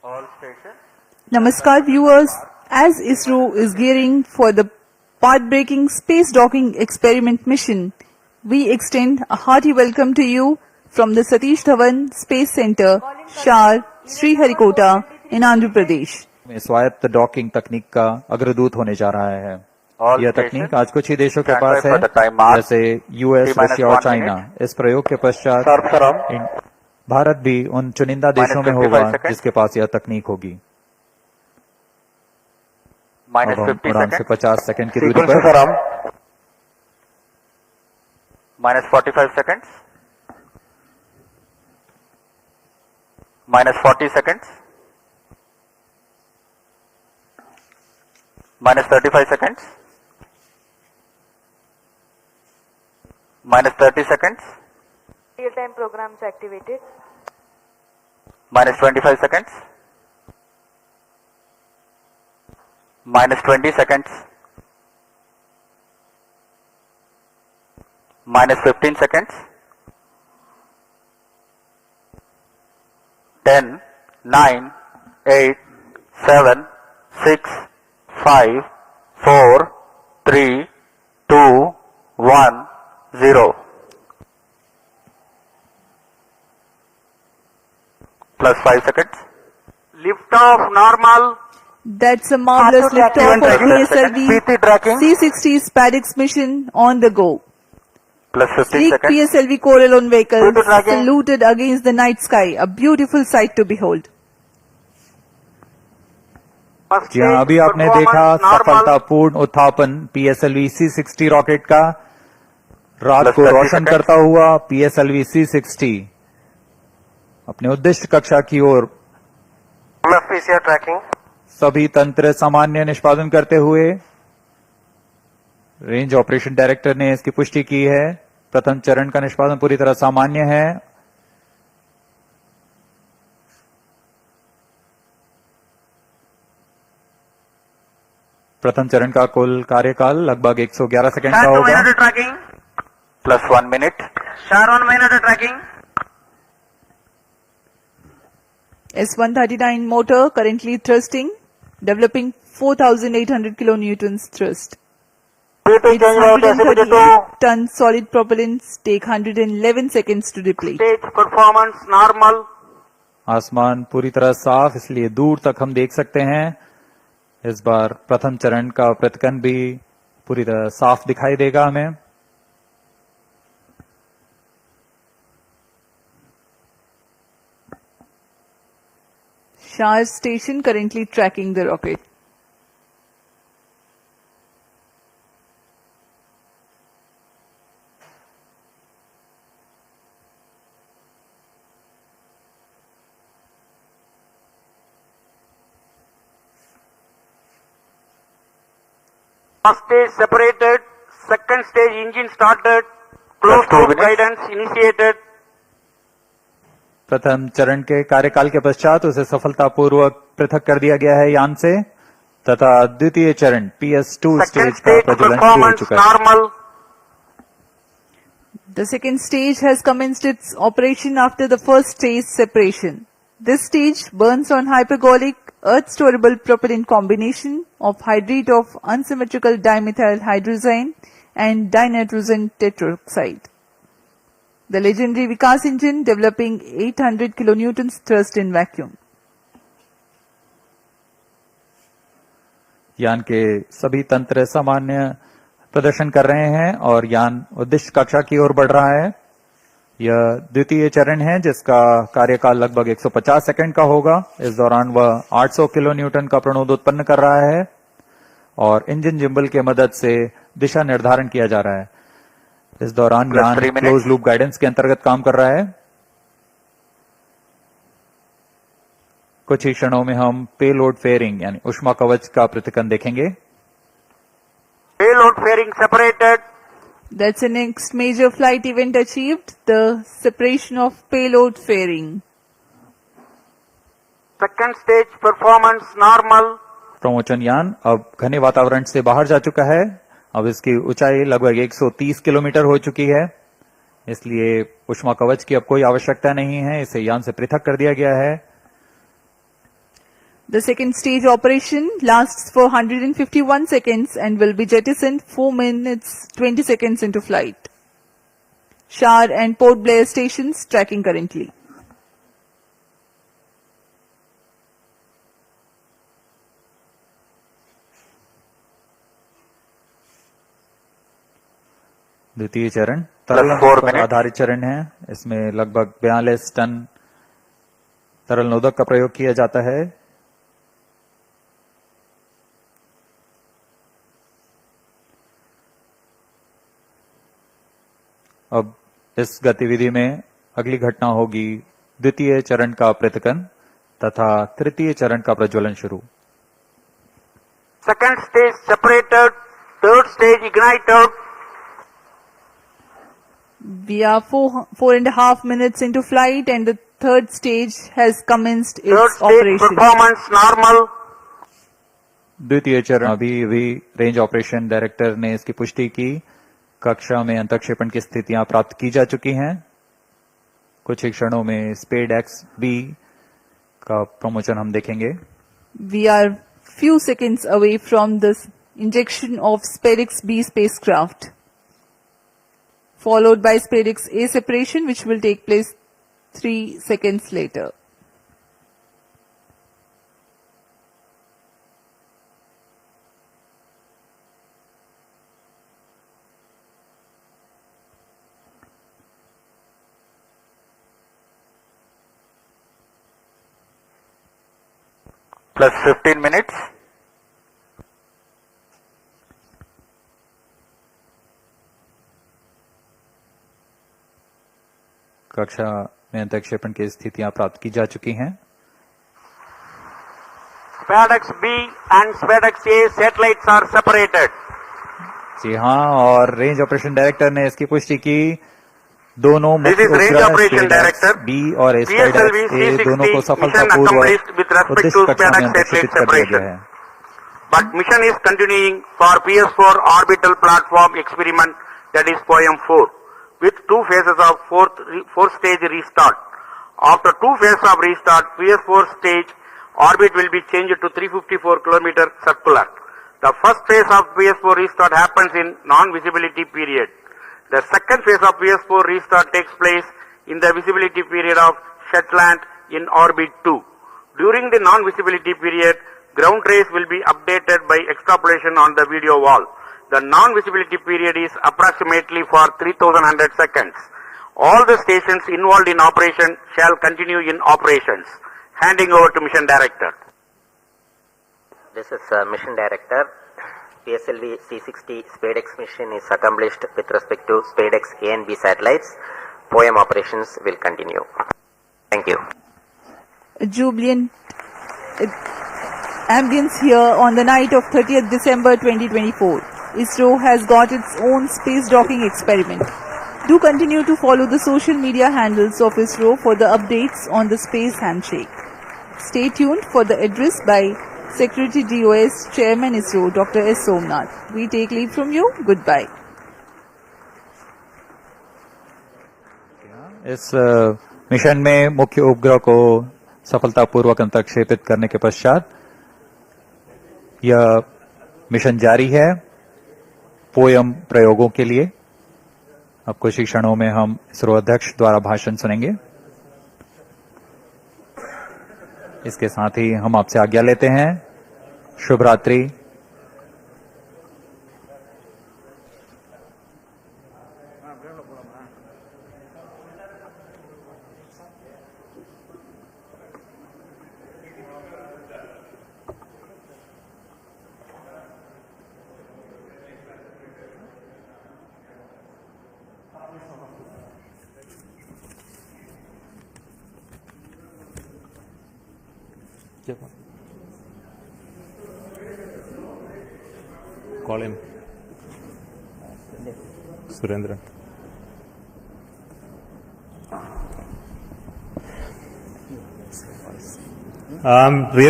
All stations. Namaskar viewers, as ISRO is gearing for the path-breaking space docking experiment mission, we extend a hearty welcome to you from the Satish Dhawan Space Center, Shar, Sriharikota in Andhra Pradesh. में स्वायत्त docking तकनीक का अग्रदूत होने जा रहा है। All यह stations. तकनीक आज कुछ ही देशों के Stand पास by है, for the time mark. जैसे यूएस, T-minus रशिया और 1 चाइना। minute. इस प्रयोग के पश्चात Sharp serum. भारत भी उन चुनिंदा देशों में 55 होगा seconds. जिसके पास यह तकनीक होगी। Minus अब हम 50 उड़ान से seconds. 50 सेकंड की दूरी Sequence पर serum. Minus 45 seconds. Minus 40 seconds. Minus 35 seconds. Minus 30 seconds. Real-time programs activated. Minus 25 seconds. Minus 20 seconds. Minus 15 seconds. 10, 9, 8, 7, 6, 5, 4, 3, 2, 1, 0. Plus 5 seconds. Lift off normal. That's a marvelous liftoff Even of tracking. PSLV PT tracking. C-60 SpaceX mission on the go. Plus 15 Sleek seconds. PSLV Corellon vehicle PT tracking. saluted against the night sky, a beautiful sight to behold. जी हाँ, अभी आपने देखा सफलतापूर्ण उत्थापन PSLV C-60 rocket का रात Plus को 30 रोशन seconds. करता हुआ PSLV C-60 अपने उद्दिष्ट कक्षा की ओर PCR tracking. सभी तंत्र सामान्य निष्पादन करते हुए रेंज ऑपरेशन डायरेक्टर ने इसकी पुष्टि की है। प्रथम चरण का निष्पादन पूरी तरह सामान्य है। प्रथम चरण का कुल कार्यकाल लगभग 111 सेकंड का होगा। tracking. Plus 1 minute. Shar 1 minute tracking. S-139 motor currently thrusting, developing 4,800 kilonewtons thrust. Its 138-ton solid propellants take 111 seconds to deplete. Stage performance normal. आसमान पूरी तरह साफ, इसलिए दूर तक हम देख सकते हैं। इस बार प्रथम चरण का प्रतिकन भी पूरी तरह साफ दिखाई देगा हमें। Shar station currently tracking the rocket. First stage separated, second stage engine started, closed Plus 2 loop minutes. guidance initiated. प्रथम चरण के कार्यकाल के पश्चात उसे सफलतापूर्वक पृथक कर दिया गया है यान से तथा द्वितीय चरण PS2 Second स्टेज का stage प्रज्वलन शुरू हो performance चुका है। normal. The second stage has commenced its operation after the first stage separation. This stage burns on hypergolic earth-storable propellant combination of hydride of unsymmetrical dimethyl hydrazine and dinitrogen tetroxide. The legendary Vikas engine developing 800 kilonewtons thrust in vacuum. यान के सभी तंत्र सामान्य प्रदर्शन कर रहे हैं और यान उद्दिष्ट कक्षा की ओर बढ़ रहा है। यह द्वितीय चरण है जिसका कार्यकाल लगभग 150 सेकंड का होगा। इस दौरान वह 800 किलो न्यूटन का प्रणोद उत्पन्न कर रहा है और इंजन जिम्बल के मदद से दिशा निर्धारण किया जा रहा है। इस दौरान Plus यान 3 minutes. क्लोज लूप गाइडेंस के अंतर्गत काम कर रहा है। कुछ ही क्षणों में हम पेलोड फेयरिंग यानी ऊष्मा कवच का प्रतिकन देखेंगे। Payload fairing separated. That's the next major flight event achieved, the separation of payload fairing. Second stage performance normal. प्रमोचन यान अब घने वातावरण से बाहर जा चुका है। अब इसकी ऊंचाई लगभग 130 किलोमीटर हो चुकी है, इसलिए ऊष्मा कवच की अब कोई आवश्यकता नहीं है। इसे यान से पृथक कर दिया गया है। The second stage operation lasts for 151 seconds and will be jettisoned 4 minutes 20 seconds into flight. Shar and Port Blair stations tracking currently. द्वितीय चरण तरल 4 पर minutes. आधारित चरण है। इसमें लगभग 42 टन तरल नोदक का प्रयोग किया जाता है। अब इस गतिविधि में अगली घटना होगी द्वितीय चरण का पृथक्करण तथा तृतीय चरण का प्रज्वलन शुरू। Second stage separated, third stage ignited, We are 4.5 minutes into flight and the third stage has commenced third its stage operation. performance normal, द्वितीय चरण अभी रेंज ऑपरेशन डायरेक्टर ने इसकी पुष्टि की। कक्षा में अंतक्षेपण की स्थितियां प्राप्त की जा चुकी हैं। कुछ ही क्षणों में स्पेड एक्स बी का प्रमोशन हम देखेंगे। We are few seconds away from the injection of SpaceX B spacecraft, followed by SpaceX A separation, which will take place 3 seconds later. Plus 15 minutes. कक्षा में अंतक्षेपण की स्थितियां प्राप्त की जा चुकी हैं। SpaceX B and SpaceX A satellites are separated. जी हाँ, और रेंज ऑपरेशन डायरेक्टर ने इसकी पुष्टि की। दोनों This मुख्य is Range उपग्रह Operation Director. बी और PSLV ए दोनों को C60 mission सफलतापूर्वक accomplished with respect उद्देश्य to कक्षा में SpaceX अंतक्षेपित satellite कर दिया गया separation. है। But mission is continuing for PS4 orbital platform experiment, that is POEM-4, with 2 phases of fourth stage restart. After 2 phases of restart, PS4 stage orbit will be changed to 354 km circular. The first phase of PS4 restart happens in non-visibility period. The second phase of PS4 restart takes place in the visibility period of Shetland in orbit 2. During the non-visibility period, ground trace will be updated by extrapolation on the video wall. The non-visibility period is approximately for 3100 seconds. All the stations involved in operation shall continue in operations. Handing over to Mission Director. This is Mission Director. PSLV C60 SpaceX mission is accomplished with respect to SpaceX A and B satellites. POEM operations will continue. Thank you. A jubilant ambience here on the night of 30th December 2024. ISRO has got its own space docking experiment. Do continue to follow the social media handles of ISRO for the updates on the space handshake. Stay tuned for the address by Secretary DOS Chairman ISRO Dr. S. Somnath. We take leave from you. Goodbye. इस mission में मुख्य उपग्रह को सफलतापूर्वक अंतक्षेपित करने के पश्चात यह मिशन जारी है पोयम प्रयोगों के लिए। अब कुछ ही क्षणों में हम इसरो अध्यक्ष द्वारा भाषण सुनेंगे। इसके साथ ही हम आपसे आज्ञा लेते हैं। शुभ रात्रि। Call him. Surendra. Really